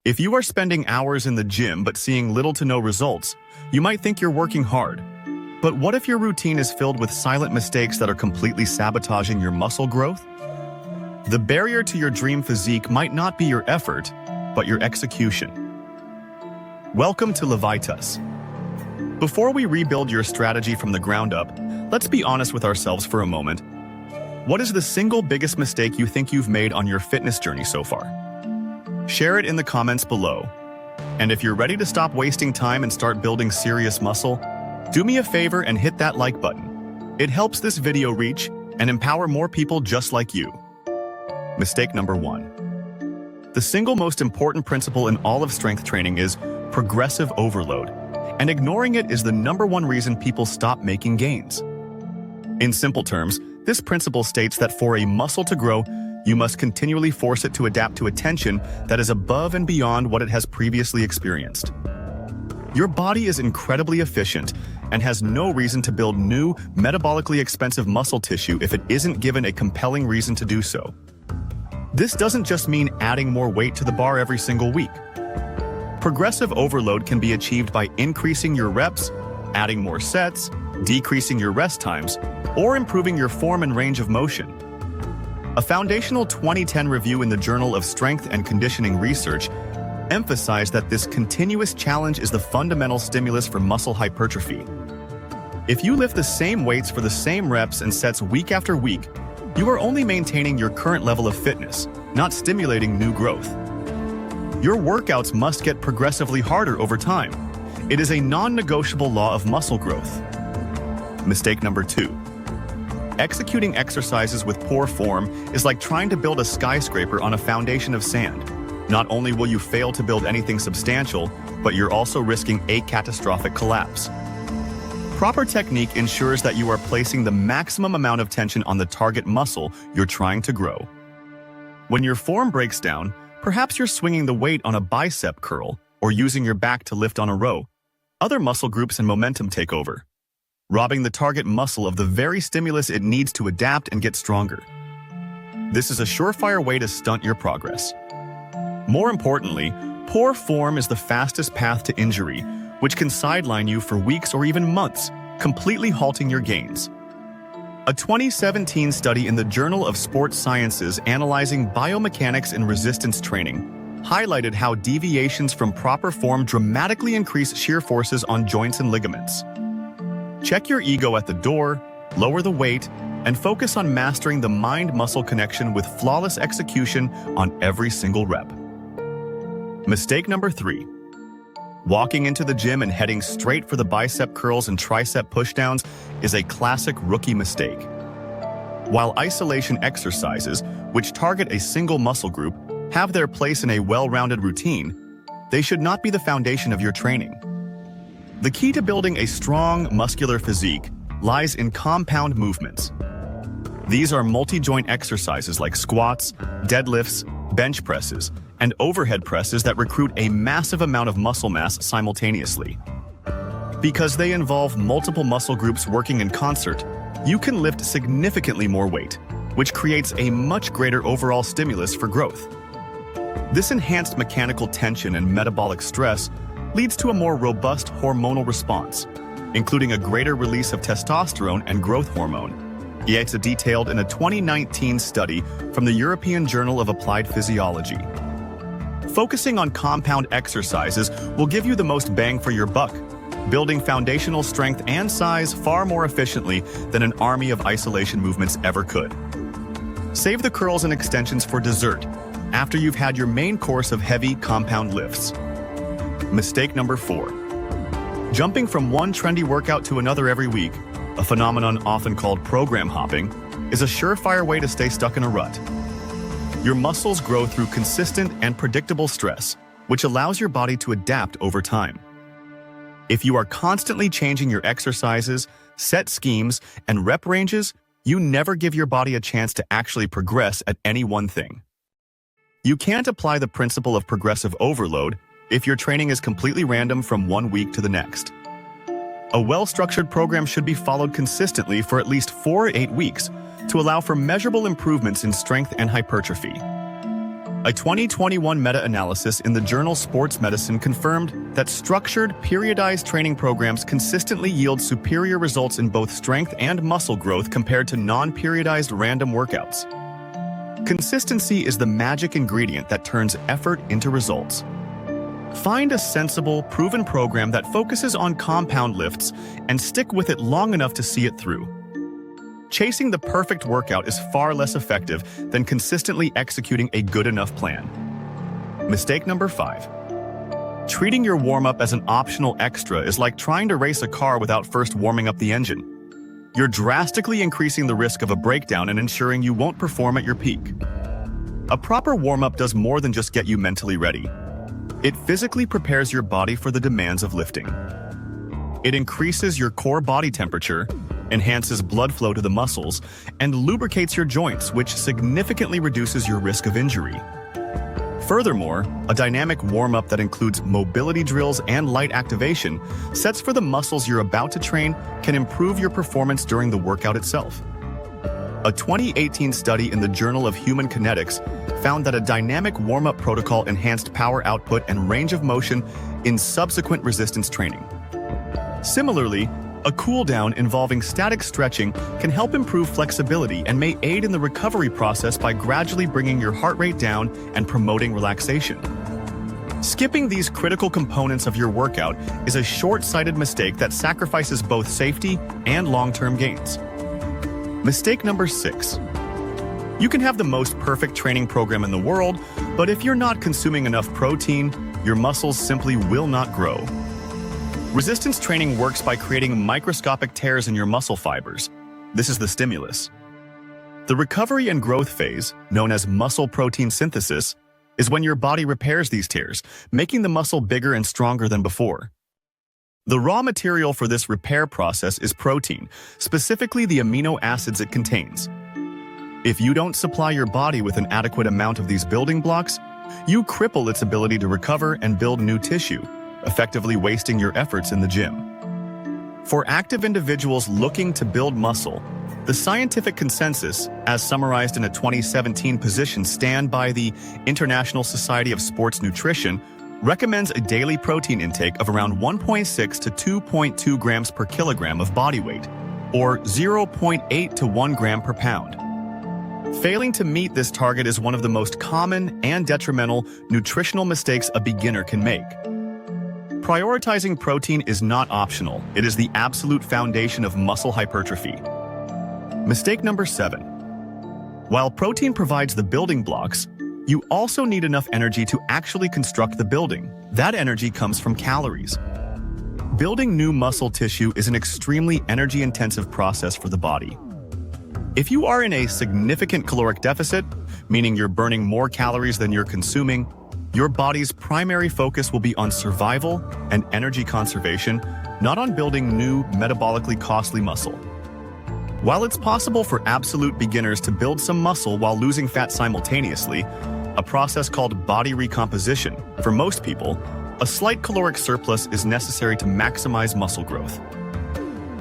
If you are spending hours in the gym but seeing little to no results, you might think you're working hard. But what if your routine is filled with silent mistakes that are completely sabotaging your muscle growth? The barrier to your dream physique might not be your effort, but your execution. Welcome to Levitas. Before we rebuild your strategy from the ground up, let's be honest with ourselves for a moment. What is the single biggest mistake you think you've made on your fitness journey so far? Share it in the comments below. And if you're ready to stop wasting time and start building serious muscle, do me a favor and hit that like button. It helps this video reach and empower more people just like you. Mistake number 1. The single most important principle in all of strength training is progressive overload, and ignoring it is the #1 reason people stop making gains. In simple terms, this principle states that for a muscle to grow, you must continually force it to adapt to a tension that is above and beyond what it has previously experienced. Your body is incredibly efficient and has no reason to build new, metabolically expensive muscle tissue if it isn't given a compelling reason to do so. This doesn't just mean adding more weight to the bar every single week. Progressive overload can be achieved by increasing your reps, adding more sets, decreasing your rest times, or improving your form and range of motion. A foundational 2010 review in the Journal of Strength and Conditioning Research emphasized that this continuous challenge is the fundamental stimulus for muscle hypertrophy. If you lift the same weights for the same reps and sets week after week, you are only maintaining your current level of fitness, not stimulating new growth. Your workouts must get progressively harder over time. It is a non-negotiable law of muscle growth. Mistake number 2. Executing exercises with poor form is like trying to build a skyscraper on a foundation of sand. Not only will you fail to build anything substantial, but you're also risking a catastrophic collapse. Proper technique ensures that you are placing the maximum amount of tension on the target muscle you're trying to grow. When your form breaks down, perhaps you're swinging the weight on a bicep curl or using your back to lift on a row. Other muscle groups and momentum take over, robbing the target muscle of the very stimulus it needs to adapt and get stronger. This is a surefire way to stunt your progress. More importantly, poor form is the fastest path to injury, which can sideline you for weeks or even months, completely halting your gains. A 2017 study in the Journal of Sports Sciences analyzing biomechanics in resistance training highlighted how deviations from proper form dramatically increase shear forces on joints and ligaments. Check your ego at the door, lower the weight, and focus on mastering the mind-muscle connection with flawless execution on every single rep. Mistake number 3. Walking into the gym and heading straight for the bicep curls and tricep pushdowns is a classic rookie mistake. While isolation exercises, which target a single muscle group, have their place in a well-rounded routine, they should not be the foundation of your training. The key to building a strong, muscular physique lies in compound movements. These are multi-joint exercises like squats, deadlifts, bench presses, and overhead presses that recruit a massive amount of muscle mass simultaneously. Because they involve multiple muscle groups working in concert, you can lift significantly more weight, which creates a much greater overall stimulus for growth. This enhanced mechanical tension and metabolic stress leads to a more robust hormonal response, including a greater release of testosterone and growth hormone. It's detailed in a 2019 study from the European Journal of Applied Physiology. Focusing on compound exercises will give you the most bang for your buck, building foundational strength and size far more efficiently than an army of isolation movements ever could. Save the curls and extensions for dessert, after you've had your main course of heavy compound lifts. Mistake number 4. Jumping from one trendy workout to another every week, a phenomenon often called program hopping, is a surefire way to stay stuck in a rut. Your muscles grow through consistent and predictable stress, which allows your body to adapt over time. If you are constantly changing your exercises, set schemes, and rep ranges, you never give your body a chance to actually progress at any one thing. You can't apply the principle of progressive overload if your training is completely random from one week to the next. A well-structured program should be followed consistently for at least 4 to 8 weeks to allow for measurable improvements in strength and hypertrophy. A 2021 meta-analysis in the journal Sports Medicine confirmed that structured, periodized training programs consistently yield superior results in both strength and muscle growth compared to non-periodized random workouts. Consistency is the magic ingredient that turns effort into results. Find a sensible, proven program that focuses on compound lifts and stick with it long enough to see it through. Chasing the perfect workout is far less effective than consistently executing a good enough plan. Mistake number 5. Treating your warm-up as an optional extra is like trying to race a car without first warming up the engine. You're drastically increasing the risk of a breakdown and ensuring you won't perform at your peak. A proper warm-up does more than just get you mentally ready. It physically prepares your body for the demands of lifting. It increases your core body temperature, enhances blood flow to the muscles, and lubricates your joints, which significantly reduces your risk of injury. Furthermore, a dynamic warm-up that includes mobility drills and light activation sets for the muscles you're about to train can improve your performance during the workout itself. A 2018 study in the Journal of Human Kinetics found that a dynamic warm-up protocol enhanced power output and range of motion in subsequent resistance training. Similarly, a cool-down involving static stretching can help improve flexibility and may aid in the recovery process by gradually bringing your heart rate down and promoting relaxation. Skipping these critical components of your workout is a short-sighted mistake that sacrifices both safety and long-term gains. Mistake number 6. You can have the most perfect training program in the world, but if you're not consuming enough protein, your muscles simply will not grow. Resistance training works by creating microscopic tears in your muscle fibers. This is the stimulus. The recovery and growth phase, known as muscle protein synthesis, is when your body repairs these tears, making the muscle bigger and stronger than before. The raw material for this repair process is protein, specifically the amino acids it contains. If you don't supply your body with an adequate amount of these building blocks, you cripple its ability to recover and build new tissue, effectively wasting your efforts in the gym. For active individuals looking to build muscle, the scientific consensus, as summarized in a 2017 position stand by the International Society of Sports Nutrition, recommends a daily protein intake of around 1.6 to 2.2 grams per kilogram of body weight, or 0.8 to 1 gram per pound. Failing to meet this target is one of the most common and detrimental nutritional mistakes a beginner can make. Prioritizing protein is not optional. It is the absolute foundation of muscle hypertrophy. Mistake number 7. While protein provides the building blocks, you also need enough energy to actually construct the building. That energy comes from calories. Building new muscle tissue is an extremely energy-intensive process for the body. If you are in a significant caloric deficit, meaning you're burning more calories than you're consuming, your body's primary focus will be on survival and energy conservation, not on building new, metabolically costly muscle. While it's possible for absolute beginners to build some muscle while losing fat simultaneously, a process called body recomposition, for most people, a slight caloric surplus is necessary to maximize muscle growth.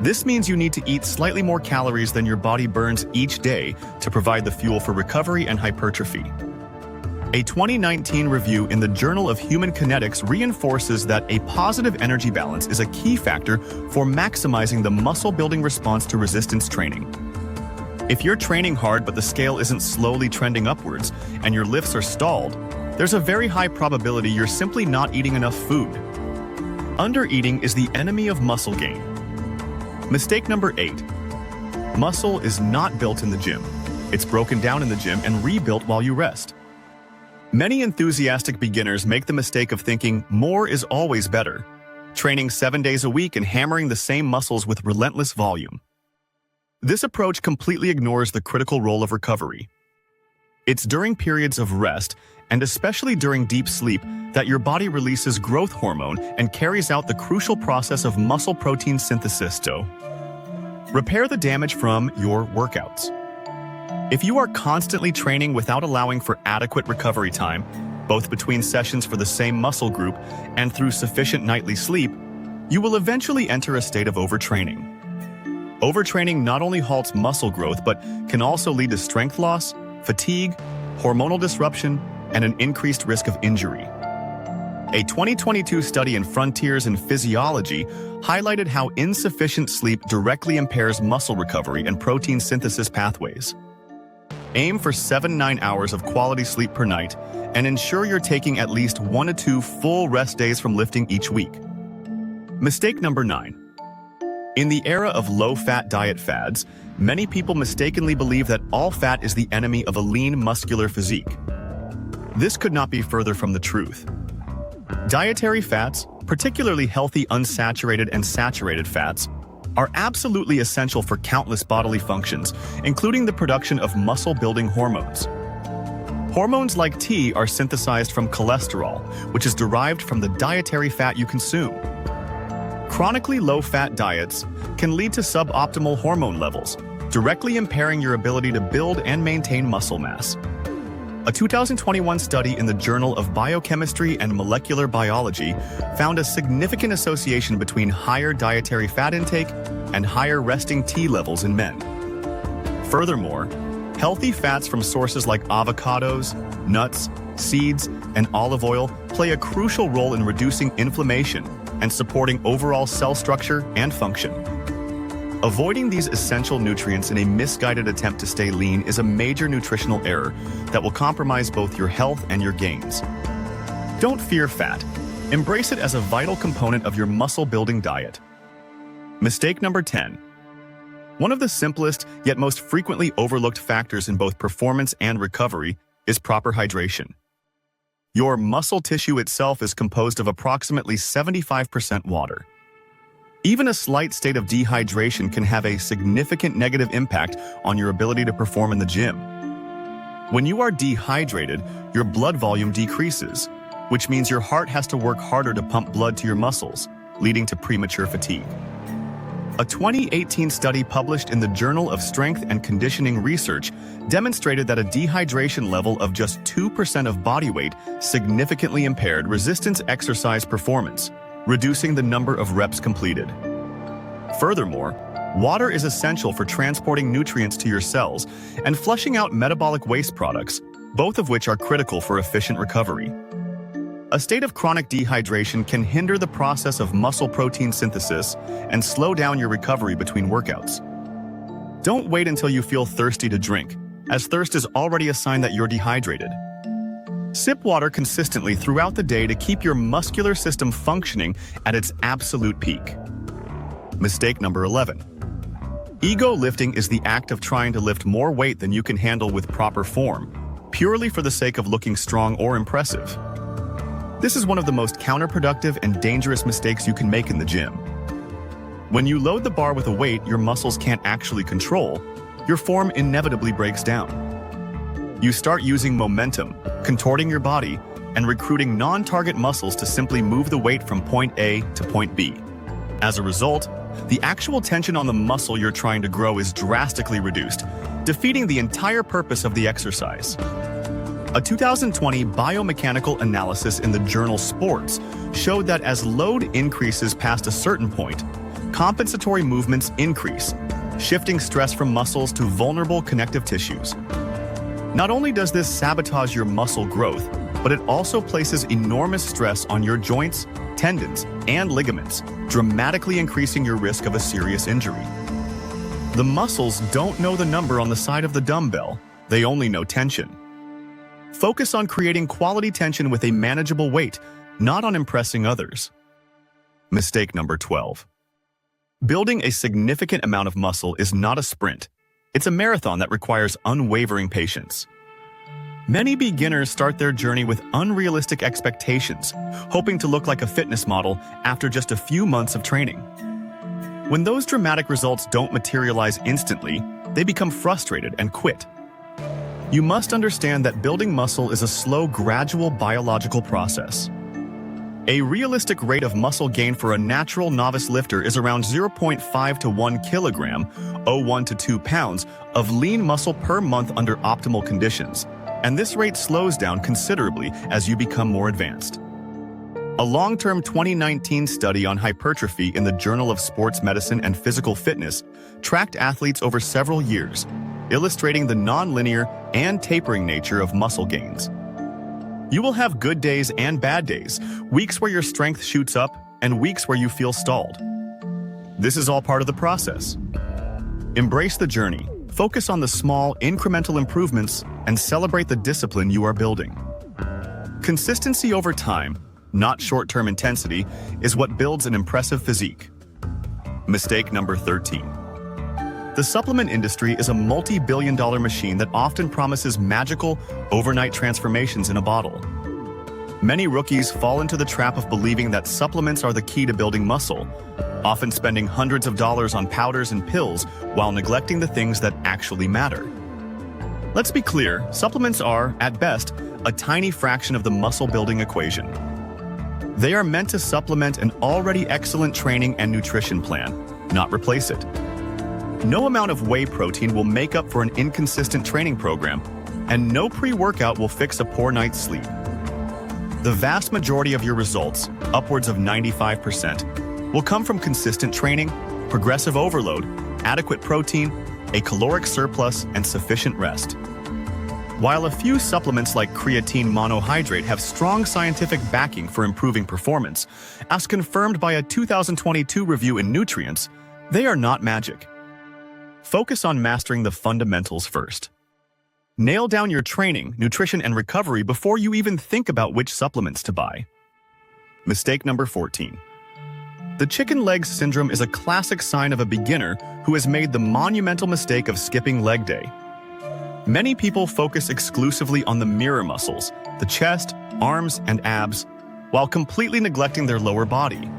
This means you need to eat slightly more calories than your body burns each day to provide the fuel for recovery and hypertrophy. A 2019 review in the Journal of Human Kinetics reinforces that a positive energy balance is a key factor for maximizing the muscle-building response to resistance training. If you're training hard but the scale isn't slowly trending upwards and your lifts are stalled, there's a very high probability you're simply not eating enough food. Undereating is the enemy of muscle gain. Mistake number 8. Muscle is not built in the gym. It's broken down in the gym and rebuilt while you rest. Many enthusiastic beginners make the mistake of thinking more is always better, training 7 days a week and hammering the same muscles with relentless volume. This approach completely ignores the critical role of recovery. It's during periods of rest, and especially during deep sleep, that your body releases growth hormone and carries out the crucial process of muscle protein synthesis to repair the damage from your workouts. If you are constantly training without allowing for adequate recovery time, both between sessions for the same muscle group and through sufficient nightly sleep, you will eventually enter a state of overtraining. Overtraining not only halts muscle growth but can also lead to strength loss, fatigue, hormonal disruption, and an increased risk of injury. A 2022 study in Frontiers in Physiology highlighted how insufficient sleep directly impairs muscle recovery and protein synthesis pathways. Aim for 7-9 hours of quality sleep per night and ensure you're taking at least 1 to 2 full rest days from lifting each week. Mistake number 9. In the era of low-fat diet fads, many people mistakenly believe that all fat is the enemy of a lean, muscular physique. This could not be further from the truth. Dietary fats, particularly healthy unsaturated and saturated fats, are absolutely essential for countless bodily functions, including the production of muscle-building hormones. Hormones like T are synthesized from cholesterol, which is derived from the dietary fat you consume. Chronically low-fat diets can lead to suboptimal hormone levels, directly impairing your ability to build and maintain muscle mass. A 2021 study in the Journal of Biochemistry and Molecular Biology found a significant association between higher dietary fat intake and higher resting T levels in men. Furthermore, healthy fats from sources like avocados, nuts, seeds, and olive oil play a crucial role in reducing inflammation and supporting overall cell structure and function. Avoiding these essential nutrients in a misguided attempt to stay lean is a major nutritional error that will compromise both your health and your gains. Don't fear fat. Embrace it as a vital component of your muscle-building diet. Mistake number 10. One of the simplest yet most frequently overlooked factors in both performance and recovery is proper hydration. Your muscle tissue itself is composed of approximately 75% water. Even a slight state of dehydration can have a significant negative impact on your ability to perform in the gym. When you are dehydrated, your blood volume decreases, which means your heart has to work harder to pump blood to your muscles, leading to premature fatigue. A 2018 study published in the Journal of Strength and Conditioning Research demonstrated that a dehydration level of just 2% of body weight significantly impaired resistance exercise performance, reducing the number of reps completed. Furthermore, water is essential for transporting nutrients to your cells and flushing out metabolic waste products, both of which are critical for efficient recovery. A state of chronic dehydration can hinder the process of muscle protein synthesis and slow down your recovery between workouts. Don't wait until you feel thirsty to drink, as thirst is already a sign that you're dehydrated. Sip water consistently throughout the day to keep your muscular system functioning at its absolute peak. Mistake number 11. Ego lifting is the act of trying to lift more weight than you can handle with proper form, purely for the sake of looking strong or impressive. This is one of the most counterproductive and dangerous mistakes you can make in the gym. When you load the bar with a weight your muscles can't actually control, your form inevitably breaks down. You start using momentum, contorting your body, and recruiting non-target muscles to simply move the weight from point A to point B. As a result, the actual tension on the muscle you're trying to grow is drastically reduced, defeating the entire purpose of the exercise. A 2020 biomechanical analysis in the journal Sports showed that as load increases past a certain point, compensatory movements increase, shifting stress from muscles to vulnerable connective tissues. Not only does this sabotage your muscle growth, but it also places enormous stress on your joints, tendons, and ligaments, dramatically increasing your risk of a serious injury. The muscles don't know the number on the side of the dumbbell, they only know tension. Focus on creating quality tension with a manageable weight, not on impressing others. Mistake number 12. Building a significant amount of muscle is not a sprint. It's a marathon that requires unwavering patience. Many beginners start their journey with unrealistic expectations, hoping to look like a fitness model after just a few months of training. When those dramatic results don't materialize instantly, they become frustrated and quit. You must understand that building muscle is a slow, gradual biological process. A realistic rate of muscle gain for a natural novice lifter is around 0.5 to 1 kilogram, 0.1 to 2 pounds, of lean muscle per month under optimal conditions, and this rate slows down considerably as you become more advanced. A long-term 2019 study on hypertrophy in the Journal of Sports Medicine and Physical Fitness tracked athletes over several years, illustrating the non-linear and tapering nature of muscle gains. You will have good days and bad days, weeks where your strength shoots up, and weeks where you feel stalled. This is all part of the process. Embrace the journey, focus on the small, incremental improvements, and celebrate the discipline you are building. Consistency over time, not short-term intensity, is what builds an impressive physique. Mistake number 13. The supplement industry is a multi-billion-dollar machine that often promises magical, overnight transformations in a bottle. Many rookies fall into the trap of believing that supplements are the key to building muscle, often spending hundreds of dollars on powders and pills while neglecting the things that actually matter. Let's be clear, supplements are, at best, a tiny fraction of the muscle-building equation. They are meant to supplement an already excellent training and nutrition plan, not replace it. No amount of whey protein will make up for an inconsistent training program, and no pre-workout will fix a poor night's sleep. The vast majority of your results, upwards of 95%, will come from consistent training, progressive overload, adequate protein, a caloric surplus, and sufficient rest. While a few supplements like creatine monohydrate have strong scientific backing for improving performance, as confirmed by a 2022 review in Nutrients, they are not magic. Focus on mastering the fundamentals first. Nail down your training, nutrition, and recovery before you even think about which supplements to buy. Mistake number 14. The chicken legs syndrome is a classic sign of a beginner who has made the monumental mistake of skipping leg day. Many people focus exclusively on the mirror muscles, the chest, arms, and abs, while completely neglecting their lower body.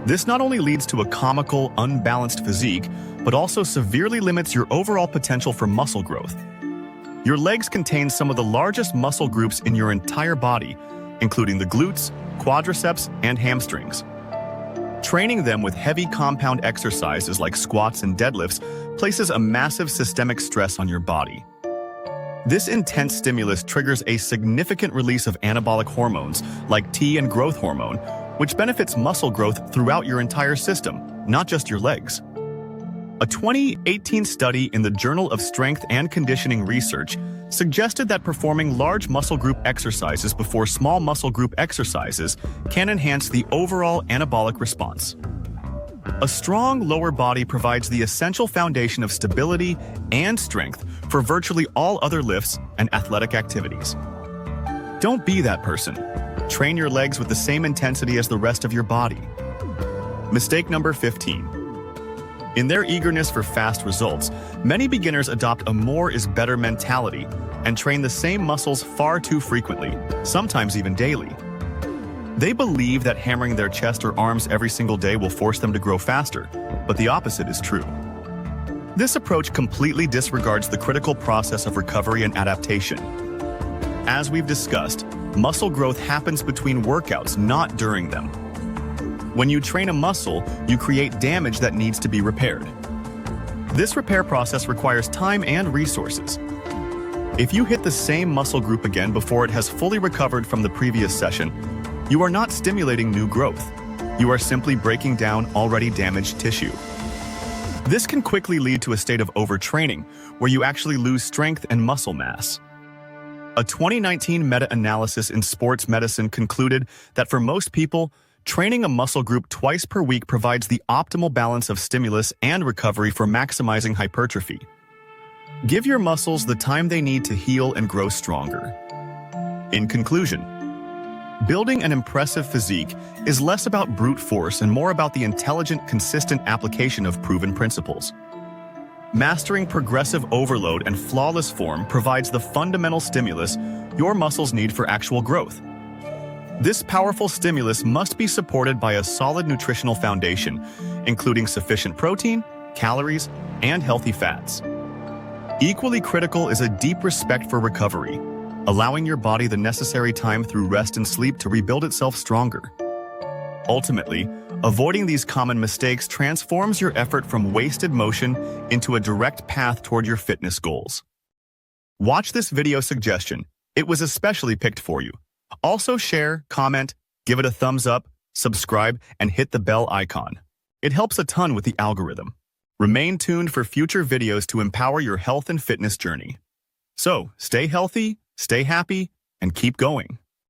This not only leads to a comical, unbalanced physique, but also severely limits your overall potential for muscle growth. Your legs contain some of the largest muscle groups in your entire body, including the glutes, quadriceps, and hamstrings. Training them with heavy compound exercises like squats and deadlifts places a massive systemic stress on your body. This intense stimulus triggers a significant release of anabolic hormones like T and growth hormone, which benefits muscle growth throughout your entire system, not just your legs. A 2018 study in the Journal of Strength and Conditioning Research suggested that performing large muscle group exercises before small muscle group exercises can enhance the overall anabolic response. A strong lower body provides the essential foundation of stability and strength for virtually all other lifts and athletic activities. Don't be that person. Train your legs with the same intensity as the rest of your body. Mistake number 15. In their eagerness for fast results, many beginners adopt a more is better mentality and train the same muscles far too frequently, sometimes even daily. They believe that hammering their chest or arms every single day will force them to grow faster, but the opposite is true. This approach completely disregards the critical process of recovery and adaptation. As we've discussed, muscle growth happens between workouts, not during them. When you train a muscle, you create damage that needs to be repaired. This repair process requires time and resources. If you hit the same muscle group again before it has fully recovered from the previous session, you are not stimulating new growth. You are simply breaking down already damaged tissue. This can quickly lead to a state of overtraining, where you actually lose strength and muscle mass. A 2019 meta-analysis in sports medicine concluded that for most people, training a muscle group twice per week provides the optimal balance of stimulus and recovery for maximizing hypertrophy. Give your muscles the time they need to heal and grow stronger. In conclusion, building an impressive physique is less about brute force and more about the intelligent, consistent application of proven principles. Mastering progressive overload and flawless form provides the fundamental stimulus your muscles need for actual growth. This powerful stimulus must be supported by a solid nutritional foundation, including sufficient protein, calories, and healthy fats. Equally critical is a deep respect for recovery, allowing your body the necessary time through rest and sleep to rebuild itself stronger. Ultimately, avoiding these common mistakes transforms your effort from wasted motion into a direct path toward your fitness goals. Watch this video suggestion. It was especially picked for you. Also share, comment, give it a thumbs up, subscribe, and hit the bell icon. It helps a ton with the algorithm. Remain tuned for future videos to empower your health and fitness journey. So, stay healthy, stay happy, and keep going.